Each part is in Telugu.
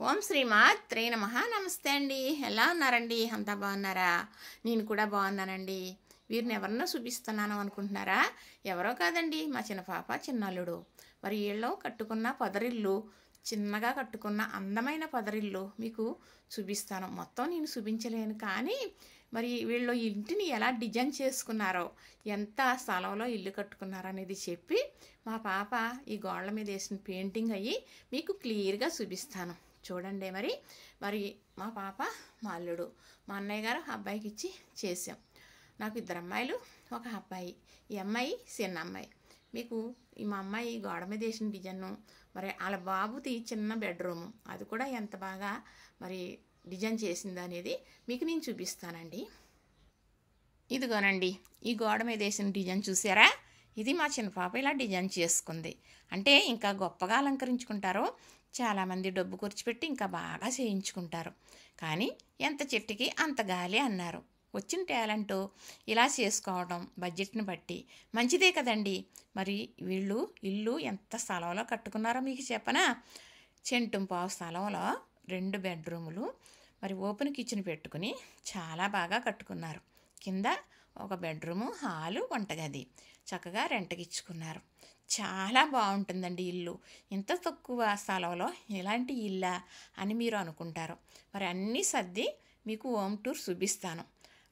ఓం శ్రీమాత్రే నమః. నమస్తే అండి. ఎలా ఉన్నారండి? అంతా బాగున్నారా? నేను కూడా బాగున్నానండి. వీరిని ఎవరన్నా చూపిస్తున్నాను అనుకుంటున్నారా? ఎవరో కాదండి, మా చిన్న పాప చిన్నల్లుడు. మరి వీళ్ళు కట్టుకున్న పొదరిల్లు, చిన్నగా కట్టుకున్న అందమైన పొదరిల్లు మీకు చూపిస్తాను. మొత్తం నేను చూపించలేను, కానీ మరి వీళ్ళు ఇంటిని ఎలా డిజైన్ చేసుకున్నారో, ఎంత స్థలంలో ఇల్లు కట్టుకున్నారో అనేది చెప్పి మా పాప ఈ గోడల మీద వేసిన పెయింటింగ్ అయ్యి మీకు క్లియర్గా చూపిస్తాను. చూడండి. మరి మరి మా పాప మా అల్లుడు, మా అన్నయ్య గారు అబ్బాయికి ఇచ్చి చేసాం. నాకు 2 అమ్మాయిలు, 1 అబ్బాయి. ఈ అమ్మాయి చిన్న అమ్మాయి. మీకు మా అమ్మాయి గోడ మీద వేసిన డిజైన్, మరి వాళ్ళ బాబుది చిన్న బెడ్రూము, అది కూడా ఎంత బాగా మరి డిజైన్ చేసింది అనేది మీకు నేను చూపిస్తానండి. ఇదిగోనండి, ఈ గోడ మీద వేసిన డిజైన్ చూసారా? ఇది మా చిన్న పాప ఇలా డిజైన్ చేసుకుంది. అంటే ఇంకా గొప్పగా అలంకరించుకుంటారో, చాలామంది డబ్బు ఖర్చుపెట్టి ఇంకా బాగా చేయించుకుంటారు. కానీ ఎంత చెట్టుకి అంత గాలి అన్నారు. వచ్చిన టాలెంట్ ఇలా చేసుకోవడం బడ్జెట్ని బట్టి మంచిదే కదండి. మరి వీళ్ళు ఇల్లు ఎంత స్థలంలో కట్టుకున్నారో మీకు చెప్పనా? చెంటుంపావు స్థలంలో 2 బెడ్రూములు, మరి ఓపెన్ కిచెన్ పెట్టుకుని చాలా బాగా కట్టుకున్నారు. కింద 1 బెడ్రూము, హాలు, వంటగది చక్కగా రెంట్కి ఇచ్చుకున్నారు. చాలా బాగుంటుందండి ఇల్లు. ఇంత తక్కువ స్థలంలో ఇలాంటి ఇల్లా అని మీరు అనుకుంటారు. మరి అన్నీ సర్ది మీకు హోమ్ టూర్ చూపిస్తాను.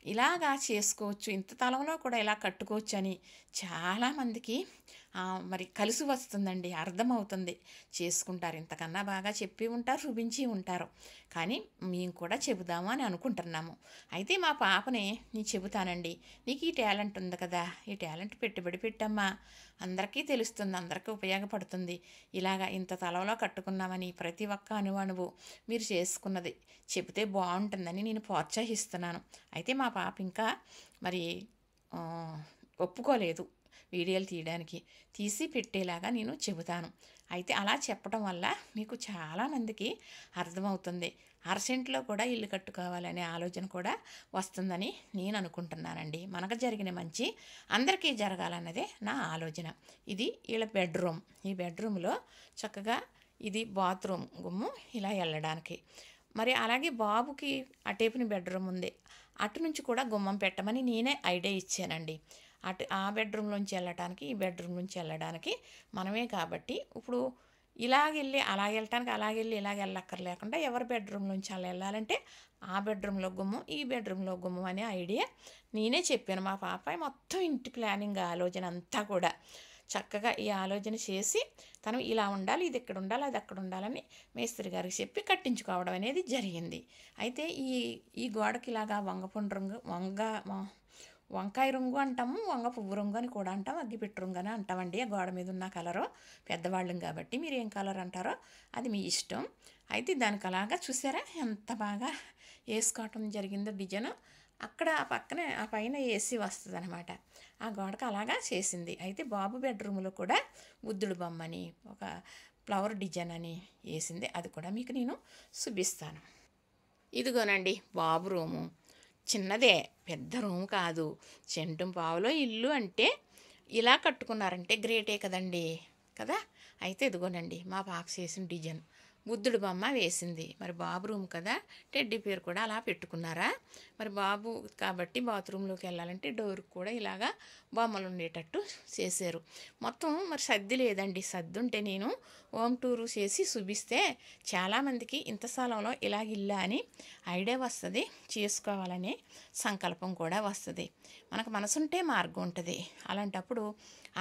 ఇలాగా చేసుకోవచ్చు, ఇంత స్థలంలో కూడా ఇలా కట్టుకోవచ్చు అని చాలామందికి మరి కలిసి వస్తుందండి, అర్థమవుతుంది, చేసుకుంటారు. ఇంతకన్నా బాగా చెప్పి ఉంటారు, చూపించి ఉంటారు. కానీ మేము కూడా చెబుదాము అని అనుకుంటున్నాము. అయితే మా పాపని నేను చెబుతానండి, నీకు ఈ టాలెంట్ ఉంది కదా, ఈ టాలెంట్ పెట్టుబడి పెట్టమ్మా, అందరికీ తెలుస్తుంది, అందరికీ ఉపయోగపడుతుంది. ఇలాగా ఇంత తలలో కట్టుకున్నామని ప్రతి ఒక్క అణువు మీరు చేసుకున్నది చెబితే బాగుంటుందని నేను ప్రోత్సహిస్తున్నాను. అయితే మా పాప ఇంకా మరి ఒప్పుకోలేదు వీడియోలు తీయడానికి. తీసి పెట్టేలాగా నేను చెబుతాను. అయితే అలా చెప్పడం వల్ల మీకు చాలామందికి అర్థమవుతుంది. అరసెంట్లో కూడా ఇల్లు కట్టుకోవాలనే ఆలోచన కూడా వస్తుందని నేను అనుకుంటున్నానండి. మనకు జరిగిన మంచి అందరికీ జరగాలన్నదే నా ఆలోచన. ఇది వీళ్ళ బెడ్రూమ్. ఈ బెడ్రూమ్లో చక్కగా ఇది బాత్రూమ్ గుమ్ము, ఇలా వెళ్ళడానికి. మరి అలాగే బాబుకి అటేపుని బెడ్రూమ్ ఉంది, అటు నుంచి కూడా గుమ్మం పెట్టమని నేనే ఐడియా ఇచ్చానండి. ఆ బెడ్రూమ్లోంచి వెళ్ళటానికి, ఈ బెడ్రూమ్ నుంచి వెళ్ళడానికి మనమే కాబట్టి ఇప్పుడు ఇలాగెళ్ళి అలా వెళ్ళటానికి, అలాగెళ్ళి ఇలాగ వెళ్ళక్కర్లేకుండా ఎవరి బెడ్రూమ్ నుంచి అలా వెళ్ళాలంటే ఆ బెడ్రూమ్లో గుమ్మం, ఈ బెడ్రూమ్లో గుమ్మం అనే ఐడియా నేనే చెప్పాను. మా పాపాయి మొత్తం ఇంటి ప్లానింగ్ ఆలోచన అంతా కూడా చక్కగా ఈ ఆలోచన చేసి తను ఇలా ఉండాలి, ఇది ఇక్కడ ఉండాలి, అది అక్కడ ఉండాలని మేస్త్రి గారికి చెప్పి కట్టించుకోవడం అనేది జరిగింది. అయితే ఈ గోడకి ఇలాగా వంకాయ రంగు అంటాము, వంగ పువ్వు రంగు అని కూడా అంటాం, అగ్గిపెట్టు రంగు అని అంటామండి. ఆ గోడ మీద ఉన్న కలరు పెద్దవాళ్ళం కాబట్టి మీరు ఏం కలర్ అంటారో అది మీ ఇష్టం. అయితే దానికి అలాగా చూసారా ఎంత బాగా వేసుకోవటం జరిగిందో డిజైన్. అక్కడ పక్కనే ఆ పైన ఏసీ వస్తుంది అనమాట. ఆ గోడకు అలాగా చేసింది. అయితే బాబు బెడ్రూమ్లో కూడా బుద్ధుడు బొమ్మని, ఒక ఫ్లవర్ డిజైన్ అని వేసింది. అది కూడా మీకు నేను చూపిస్తాను. ఇదిగోనండి బాబు రూము. చిన్నదే, పెద్ద రూమ్ కాదు. చెంటుంపావులో ఇల్లు అంటే ఇలా కట్టుకున్నారంటే గ్రేటే కదండి, కదా. అయితే ఇదిగోనండి మా పాప చేసిన డిజైన్ బుద్ధుడు బొమ్మ వేసింది. మరి బాబు రూమ్ కదా, టెడ్డీ పేరు కూడా అలా పెట్టుకున్నారా. మరి బాబు కాబట్టి బాత్రూంలోకి వెళ్ళాలంటే డోర్కి కూడా ఇలాగా బొమ్మలు ఉండేటట్టు చేశారు. మొత్తం మరి సర్ది లేదండి. సర్ది ఉంటే నేను హోమ్ టూరు చేసి చూపిస్తే చాలామందికి ఇంత స్థలంలో ఇలాగ ఇల్లా అని ఐడియా వస్తుంది, చేసుకోవాలనే సంకల్పం కూడా వస్తుంది. మనకు మనసుంటే మార్గం ఉంటుంది. అలాంటప్పుడు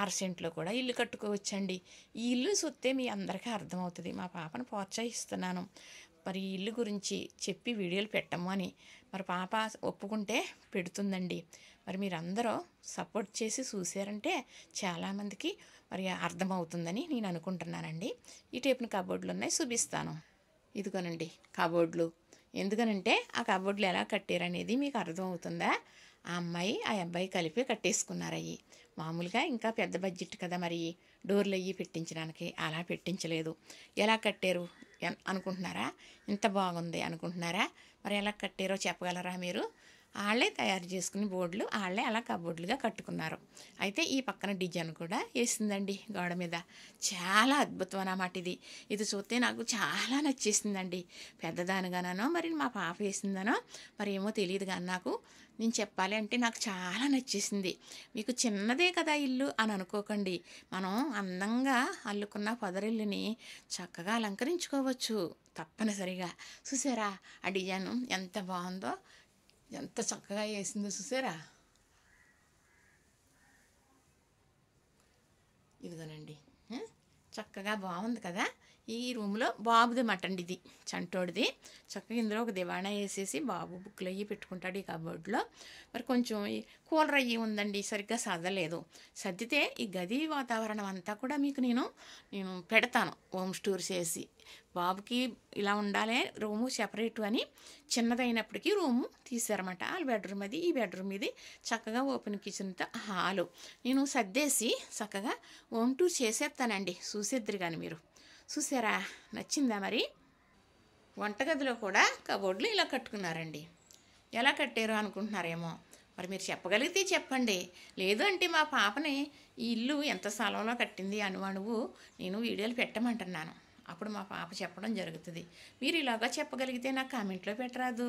అరసెంట్లో కూడా ఇల్లు కట్టుకోవచ్చండి. ఈ ఇల్లు చూస్తే మీ అందరికీ అర్థమవుతుంది. మా పాపను ప్రోత్సహిస్తున్నాను మరి ఈ ఇల్లు గురించి చెప్పి వీడియోలు పెట్టము అని. మరి పాప ఒప్పుకుంటే పెడుతుందండి. మరి మీరందరూ సపోర్ట్ చేసి చూసారంటే చాలామందికి మరి అర్థమవుతుందని నేను అనుకుంటున్నానండి. ఈ టైపున కబోర్డులు ఉన్నాయి, చూపిస్తాను. ఇదిగోనండి కబోర్డులు. ఎందుకనంటే ఆ కబోర్డులు ఎలా కట్టారనేది మీకు అర్థమవుతుందా? ఆ అమ్మాయి ఆ అబ్బాయి కలిపి కట్టేసుకున్నారు. అవి మామూలుగా ఇంకా పెద్ద బడ్జెట్ కదా, మరి డోర్లు అయ్యి పెట్టించడానికి అలా పెట్టించలేదు. ఎలా కట్టారు అనుకుంటున్నారా? ఇంత బాగుంది అనుకుంటున్నారా? మరి ఎలా కట్టారో చెప్పగలరా మీరు? వాళ్ళే తయారు చేసుకుని బోర్డులు వాళ్ళే అలా కబోర్డులుగా కట్టుకున్నారు. అయితే ఈ పక్కన డిజైన్ కూడా వేసిందండి గోడ మీద. చాలా అద్భుతం అన్నమాట ఇది. ఇది చూస్తే నాకు చాలా నచ్చేసిందండి. పెద్దదానిగానో మరి మా పాప వేసిందనో మరి ఏమో తెలియదు కానీ నేను చెప్పాలి అంటే నాకు చాలా నచ్చేసింది. మీకు చిన్నదే కదా ఇల్లు అని అనుకోకండి. మనం అందంగా అల్లుకున్న పొదరిల్లుని చక్కగా అలంకరించుకోవచ్చు తప్పనిసరిగా. చూసారా ఆ డిజైన్ ఎంత బాగుందో, ఎంత చక్కగా వేసిందో చూసారా. ఇదిగోనండి, చక్కగా బాగుంది కదా. ఈ రూమ్లో బాబుది మటండి, ఇది చంటోడిది. చక్కగా ఇందులో ఒక దివాణా వేసేసి బాబు బుక్లు అయ్యి పెట్టుకుంటాడు ఈ కబోర్డ్లో. మరి కొంచెం ఈ కూలర్ అయ్యి ఉందండి, సరిగ్గా సర్దలేదు. సర్దితే ఈ గది వాతావరణం అంతా కూడా మీకు నేను పెడతాను హోమ్ స్టోర్ చేసి. బాబుకి ఇలా ఉండాలి రూము సెపరేట్ అని చిన్నదైనప్పటికీ రూము తీసారన్నమాట. వాళ్ళ బెడ్రూమ్ అది, ఈ బెడ్రూమ్ ఇది. చక్కగా ఓపెన్ కిచెన్తో హాలు నేను సర్దేసి చక్కగా హోమ్ టూర్ చేసేస్తానండి. చూసేద్దరు కానీ మీరు. చూసారా, నచ్చిందా మరి. వంటగదిలో కూడా కబోర్డులు ఇలా కట్టుకున్నారండి. ఎలా కట్టారో అనుకుంటున్నారేమో. మరి మీరు చెప్పగలిగితే చెప్పండి. లేదు అంటే మా పాపని ఈ ఇల్లు ఎంత స్థలంలో కట్టింది అణువు నేను వీడియోలు పెట్టమంటున్నాను. అప్పుడు మా పాప చెప్పడం జరుగుతుంది. మీరు ఇలాగా చెప్పగలిగితే నాకు కామెంట్లో పెట్టరాదు.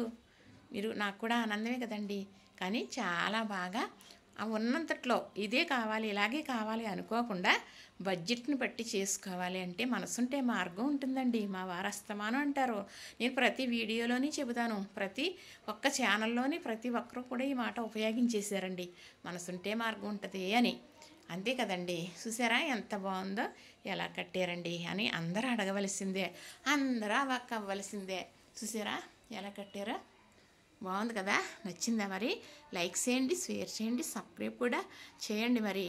మీరు నాకు కూడా ఆనందమే కదండి. కానీ చాలా బాగా ఉన్నంతట్లో ఇదే కావాలి ఇలాగే కావాలి అనుకోకుండా బడ్జెట్ని బట్టి చేసుకోవాలి అంటే మనసుంటే మార్గం ఉంటుందండి. మా వారు అస్తమానం అంటారు. నేను ప్రతి వీడియోలోని చెబుతాను, ప్రతి ఒక్క ఛానల్లోని ప్రతి ఒక్కరూ కూడా ఈ మాట ఉపయోగించేశారండి, మనసుంటే మార్గం ఉంటుంది అని. అంతే కదండి. చూసారా ఎంత బాగుందో, ఎలా కట్టారండి అని అందరూ అడగవలసిందే, అందరూ అవాక్ అవ్వవలసిందే. చూసారా ఎలా కట్టారో, బాగుంది కదా. నచ్చిందా మరి. లైక్ చేయండి, షేర్ చేయండి, సబ్స్క్రైబ్ కూడా చేయండి మరి.